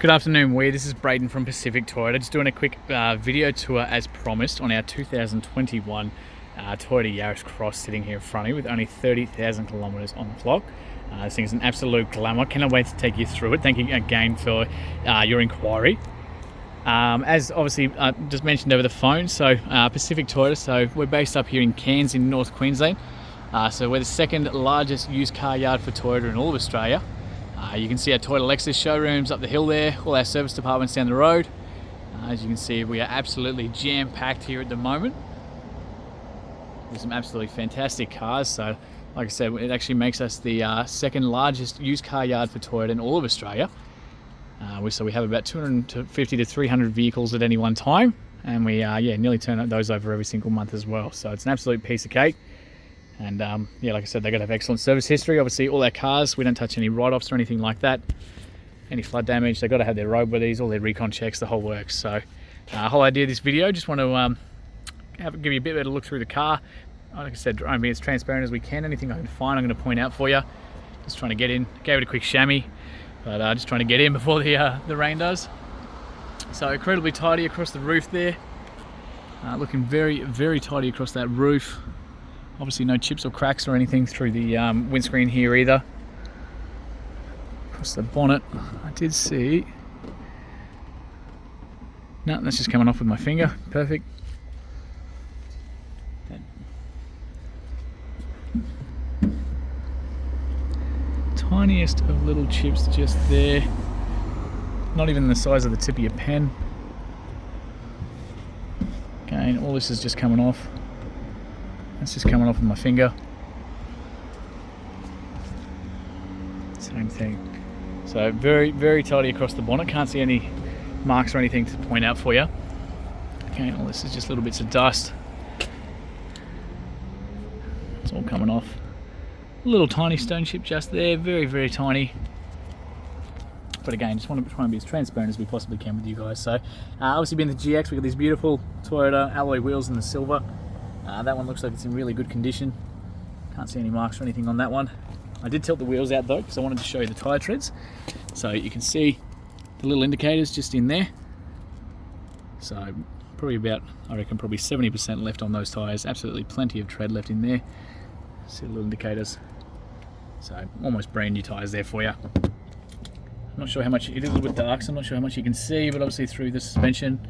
Good afternoon, this is Braden from Pacific Toyota. Just doing a quick video tour as promised on our 2021 Toyota Yaris Cross sitting here in front of you with only 30,000 kilometers on the clock. This thing is an absolute glamour. Cannot wait to take you through it. Thank you again for your inquiry. As obviously just mentioned over the phone, so Pacific Toyota, so we're based up here in Cairns in North Queensland. So we're the second largest used car yard for Toyota in all of Australia. You can see our Toyota Lexus showrooms up the hill there, all our service departments down the road. As you can see, we are absolutely jam-packed here at the moment. There's some absolutely fantastic cars. So like I said, it actually makes us the second largest used car yard for Toyota in all of Australia. So we have about 250 to 300 vehicles at any one time, and we nearly turn those over every single month as well. So it's an absolute piece of cake. And like I said, they've got to have excellent service history. Obviously, all our cars, we don't touch any write-offs or anything like that. Any flood damage, they've got to have their roadworthies, all their recon checks, the whole works. So whole idea of this video, just want to give you a bit better look through the car. Like I said, try and be as transparent as we can. Anything I can find, I'm going to point out for you. Just trying to get in, gave it a quick chamois, but just trying to get in before the rain does. So incredibly tidy across the roof there. Looking very, very tidy across that roof. Obviously no chips or cracks or anything through the windscreen here either. Across the bonnet, I did see... No, that's just coming off with my finger. Perfect. Tiniest of little chips just there. Not even the size of the tip of your pen. Again, all this is just coming off. That's just coming off with my finger. Same thing. So very, very tidy across the bonnet. Can't see any marks or anything to point out for you. Okay, all this is just little bits of dust. It's all coming off. A little tiny stone chip just there, very, very tiny. But again, just want to try and be as transparent as we possibly can with you guys. So obviously being the GX, we've got these beautiful Toyota alloy wheels in the silver. That one looks like it's in really good condition. Can't see any marks or anything on that one. I did tilt the wheels out though, because I wanted to show you the tyre treads. So you can see the little indicators just in there. So probably about, I reckon probably 70% left on those tyres. Absolutely plenty of tread left in there. See the little indicators. So almost brand new tyres there for you. I'm not sure how much, it is a little bit dark, so I'm not sure how much you can see, but obviously through the suspension,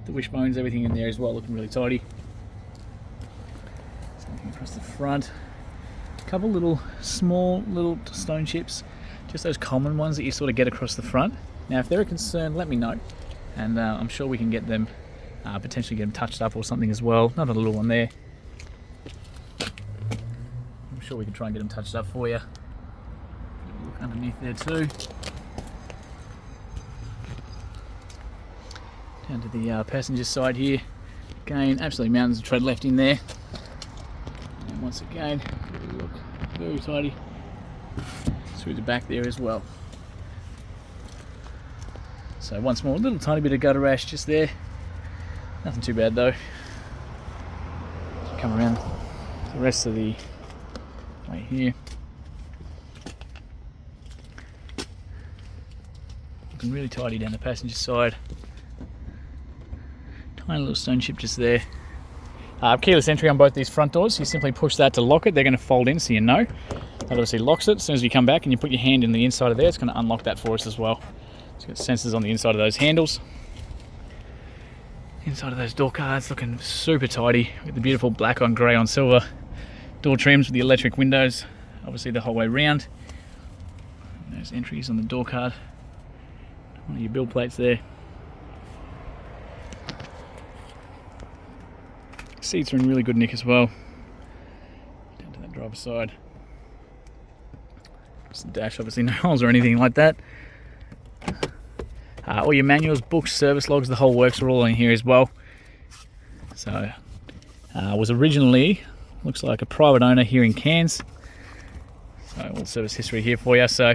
the wishbones, everything in there as well, looking really tidy. Across the front, a couple little small little stone chips, just those common ones that you sort of get across the front. Now if they're a concern, let me know, and I'm sure we can get them, potentially get them touched up or something as well. Not a little one there. I'm sure we can try and get them touched up for you. Look underneath there too. Down to the passenger side here. Again, absolutely mountains of tread left in there. Once again, look, very tidy through the back there as well. So once more, a little tiny bit of gutter rash just there. Nothing too bad though. Come around the rest of the way here. Looking really tidy down the passenger side. Tiny little stone chip just there. Keyless entry on both these front doors. You simply push that to lock it. They're going to fold in, so you know. That obviously locks it. As soon as you come back and you put your hand in the inside of there, it's going to unlock that for us as well. It's got sensors on the inside of those handles. Inside of those door cards, looking super tidy. With the beautiful black on grey on silver door trims with the electric windows, obviously the whole way round. And there's entries on the door card. One of your build plates there. Seats are in really good nick as well. Down to that driver's side. Just the dash, obviously no holes or anything like that. All your manuals, books, service logs, the whole works are all in here as well. So, was originally, looks like a private owner here in Cairns. So all service history here for you. So,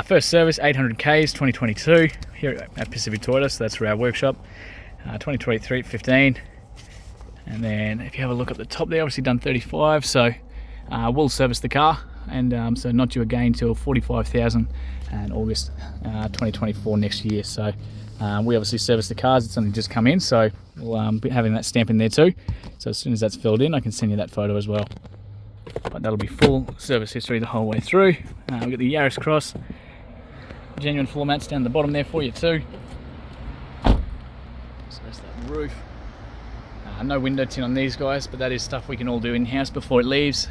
first service 800Ks 2022 here at Pacific Toyota. So that's for our workshop. 2023 at 15. And then if you have a look at the top there, obviously done 35, so we'll service the car and so not due again till 45,000 and August 2024 next year. So we obviously service the cars. It's only just come in, so we'll be having that stamp in there too. So as soon as that's filled in, I can send you that photo as well. But that'll be full service history the whole way through. We've got the Yaris Cross, genuine floor mats down the bottom there for you too. So that's that roof. No window tint on these guys, but that is stuff we can all do in-house before it leaves.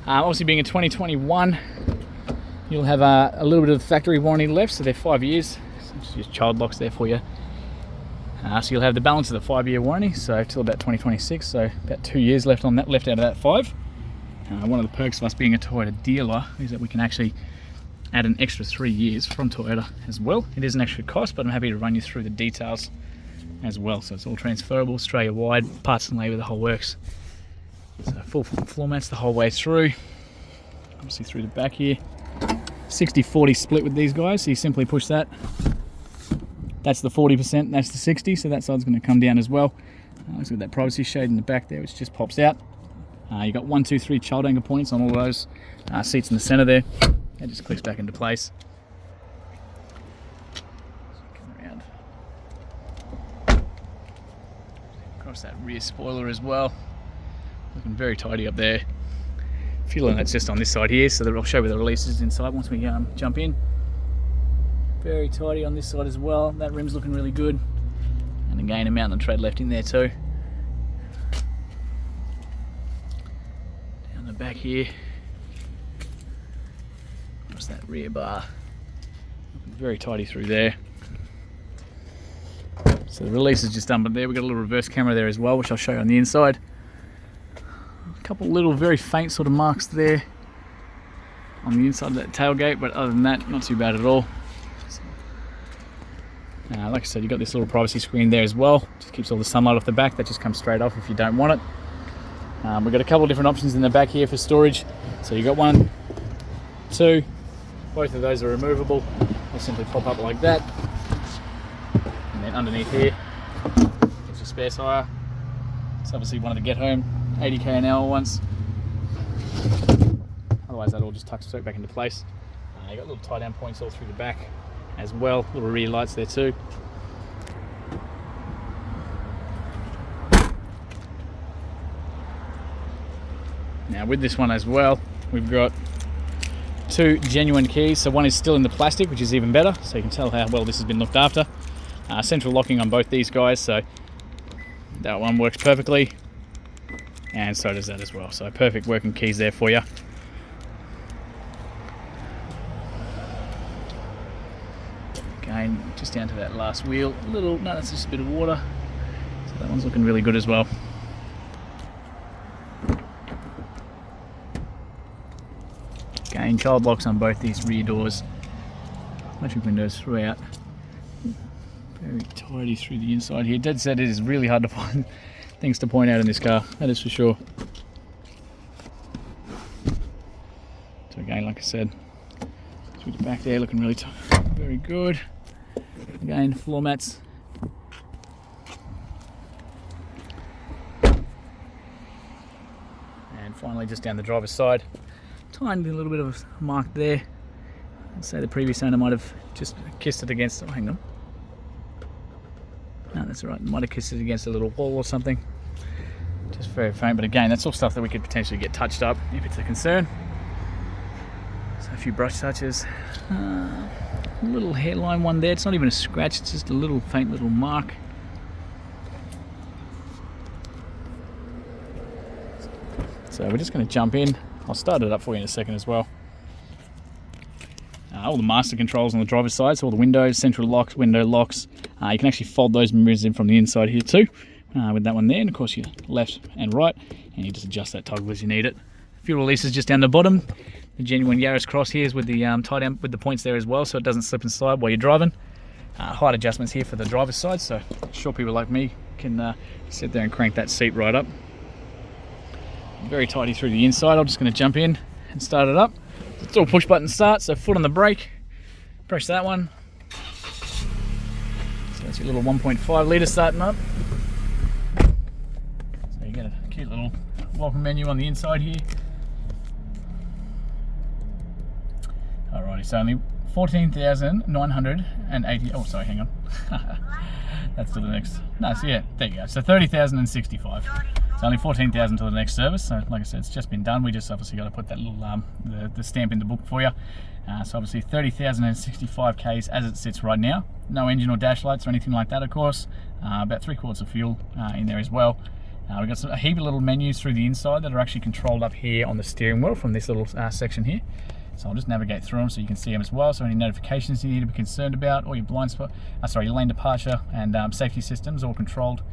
Obviously being a 2021, you'll have a little bit of factory warranty left, so they're 5 years. Just child locks there for you. So you'll have the balance of the 5-year warranty, so till about 2026, so about 2 years left on that, left out of that 5. One of the perks of us being a Toyota dealer is that we can actually add an extra 3 years from Toyota as well. It is an extra cost, but I'm happy to run you through the details as well. So it's all transferable, Australia-wide, parts and labour, the whole works. So full floor mats the whole way through. Obviously through the back here. 60-40 split with these guys, so you simply push that. That's the 40%, that's the 60, so that side's going to come down as well. Let's look at that privacy shade in the back there, which just pops out. You got 1, 2, 3 child anchor points on all of those seats in the centre there. That just clicks back into place. Come around. Across that rear spoiler as well. Looking very tidy up there. Fueling that's just on this side here, so that I'll show you the releases inside once we jump in. Very tidy on this side as well. That rim's looking really good. And again, a mount and tread left in there too. Down the back here. Across that rear bar. Looking very tidy through there. So the release is just done, but there we've got a little reverse camera there as well, which I'll show you on the inside. A couple little very faint sort of marks there on the inside of that tailgate, but other than that, not too bad at all. Like I said, you've got this little privacy screen there as well. Just keeps all the sunlight off the back. That just comes straight off if you don't want it. We've got a couple of different options in the back here for storage. So you've got 1, 2, both of those are removable. They simply pop up like that. And then underneath here, it's your spare tyre. It's obviously one of the get home 80k an hour ones. Otherwise that all just tucks straight back into place. You've got little tie down points all through the back as well, little rear lights there too. Now with this one as well, we've got 2 genuine keys. So one is still in the plastic, which is even better, so you can tell how well this has been looked after. Central locking on both these guys, so that one works perfectly, and so does that as well. So perfect working keys there for you. Again, just down to that last wheel. No, that's just a bit of water. So that one's looking really good as well. Again, child locks on both these rear doors. Electric windows throughout. Very tidy through the inside here. Dead set, it is really hard to find things to point out in this car, that is for sure. So again, like I said, through the back there, looking really very good. Again, floor mats. And finally, just down the driver's side, tiny little bit of a mark there. I'd say the previous owner might have just kissed it against, oh, hang on. No, that's all right, might have kissed it against a little wall or something. Just very faint, but again, that's all stuff that we could potentially get touched up if it's a concern. So a few brush touches. A little hairline one there, it's not even a scratch, it's just a little faint little mark. So we're just going to jump in. I'll start it up for you in a second as well. All the master controls on the driver's side, so all the windows, central locks, window locks. You can actually fold those mirrors in from the inside here too, with that one there, and of course your left and right, and you just adjust that toggle as you need it. Fuel releases just down the bottom. The genuine Yaris Cross here is with the tie down with the points there as well, so it doesn't slip and slide while you're driving. Height adjustments here for the driver's side, so short people like me can sit there and crank that seat right up. Very tidy through the inside. I'm just going to jump in and start it up. It's all push button start, so foot on the brake, press that one. So that's your little 1.5 litre starting up. So you get a cute little welcome menu on the inside here. So only 14,980. Oh, sorry, hang on. That's to the next. No, so yeah, there you go. So 30,065. It's only 14,000 to the next service. So like I said, it's just been done. We just obviously got to put that little the stamp in the book for you. So obviously 30,065 Ks as it sits right now. No engine or dash lights or anything like that, of course. About 3 quarts of fuel in there as well. We've got a heap of little menus through the inside that are actually controlled up here on the steering wheel from this little section here. So I'll just navigate through them so you can see them as well. So any notifications you need to be concerned about, or your blind spot, your lane departure and safety systems all controlled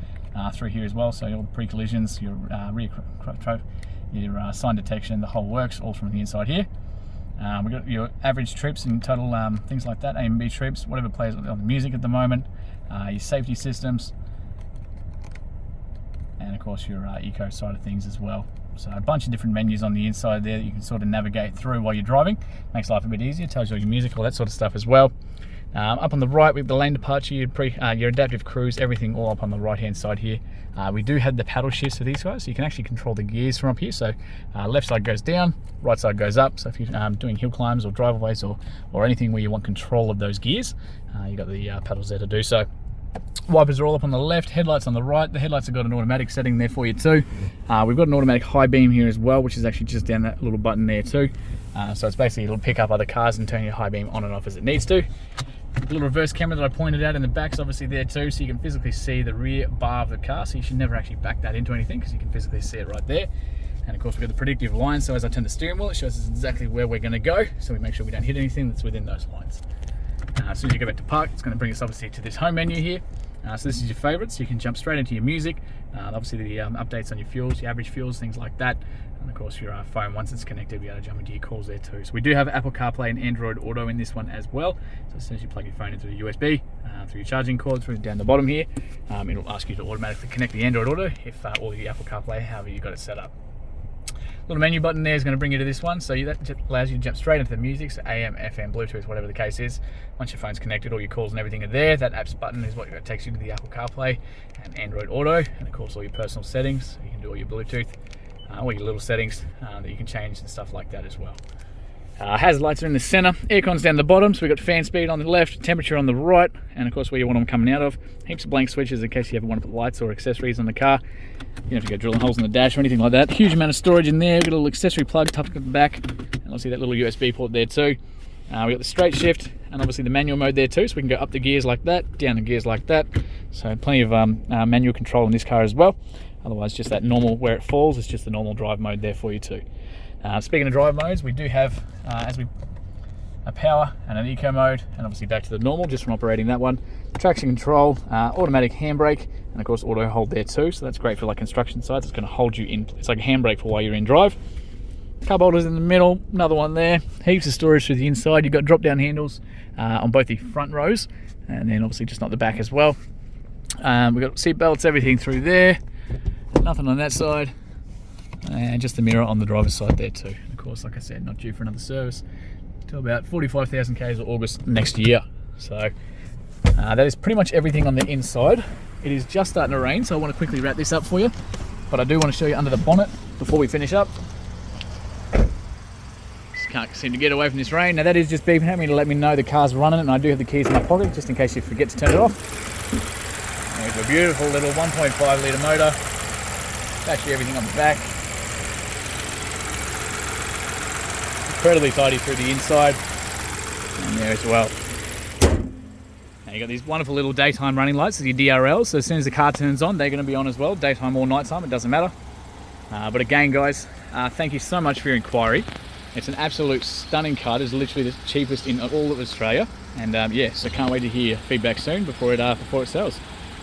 through here as well. So your pre-collisions, your rear your sign detection, the whole works, all from the inside here. We've got your average trips and total things like that, A and B trips, whatever plays on the music at the moment, your safety systems, and of course your eco side of things as well. So a bunch of different menus on the inside there that you can sort of navigate through while you're driving. Makes life a bit easier, tells you all your music, all that sort of stuff as well. Up on the right, we have the lane departure, your adaptive cruise, everything all up on the right hand side here. We do have the paddle shifts for these guys, so you can actually control the gears from up here. So left side goes down, right side goes up. So if you're doing hill climbs or driveways or anything where you want control of those gears, you've got the paddles there to do so. Wipers are all up on the left, headlights on the right. The headlights have got an automatic setting there for you too. We've got an automatic high beam here as well, which is actually just down that little button there too. So it's basically, it'll pick up other cars and turn your high beam on and off as it needs to. The little reverse camera that I pointed out in the back is obviously there too, so you can physically see the rear bar of the car, so you should never actually back that into anything because you can physically see it right there. And of course we've got the predictive lines, so as I turn the steering wheel, it shows us exactly where we're going to go, so we make sure we don't hit anything that's within those lines. As soon as you go back to park, it's going to bring us obviously to this home menu here. So this is your favourites, so you can jump straight into your music, obviously the updates on your fuels, your average fuels, things like that, and of course your phone, once it's connected, you'll be able to jump into your calls there too. So we do have Apple CarPlay and Android Auto in this one as well, so as soon as you plug your phone into the USB, through your charging cord, through down the bottom here, it'll ask you to automatically connect the Android Auto if or the Apple CarPlay, however you got it set up. Little menu button there is going to bring you to this one, so that allows you to jump straight into the music, so AM, FM, Bluetooth, whatever the case is. Once your phone's connected, all your calls and everything are there. That apps button is what takes you to the Apple CarPlay and Android Auto, and of course all your personal settings, so you can do all your Bluetooth, all your little settings that you can change and stuff like that as well. Hazard lights are in the center, aircon's down the bottom, so we've got fan speed on the left, temperature on the right, and of course where you want them coming out of. Heaps of blank switches in case you ever want to put lights or accessories on the car. You don't have to go drilling holes in the dash or anything like that. Huge amount of storage in there. We've got a little accessory plug tucked at the back, and obviously that little USB port there too. We've got the straight shift and obviously the manual mode there too, so we can go up the gears like that, down the gears like that. So plenty of manual control in this car as well. Otherwise just that normal, where it falls, it's just the normal drive mode there for you too. Speaking of drive modes, we do have a power and an eco mode, and obviously back to the normal just from operating that one. Traction control, automatic handbrake, and of course auto hold there too, so that's great for like construction sites. It's going to hold you in, it's like a handbrake for while you're in drive. Cup holders in the middle, another one there, heaps of storage through the inside. You've got drop down handles on both the front rows, and then obviously just not the back as well. We've got seat belts, everything through there, nothing on that side, and just the mirror on the driver's side there too. Of course, like I said, not due for another service till about 45,000 Ks or August next year. So that is pretty much everything on the inside. It is just starting to rain, so I want to quickly wrap this up for you, but I do want to show you under the bonnet before we finish up. Just can't seem to get away from this rain. Now that is just beeping at me to let me know the car's running, and I do have the keys in my pocket just in case you forget to turn it off. There's a beautiful little 1.5 litre motor, battery, everything on the back. Incredibly tidy through the inside, and there as well. Now you've got these wonderful little daytime running lights with your DRLs, so as soon as the car turns on, they're going to be on as well, daytime or nighttime, it doesn't matter. But again guys, thank you so much for your inquiry. It's an absolute stunning car. It is literally the cheapest in all of Australia, and yeah, so can't wait to hear feedback soon before it sells.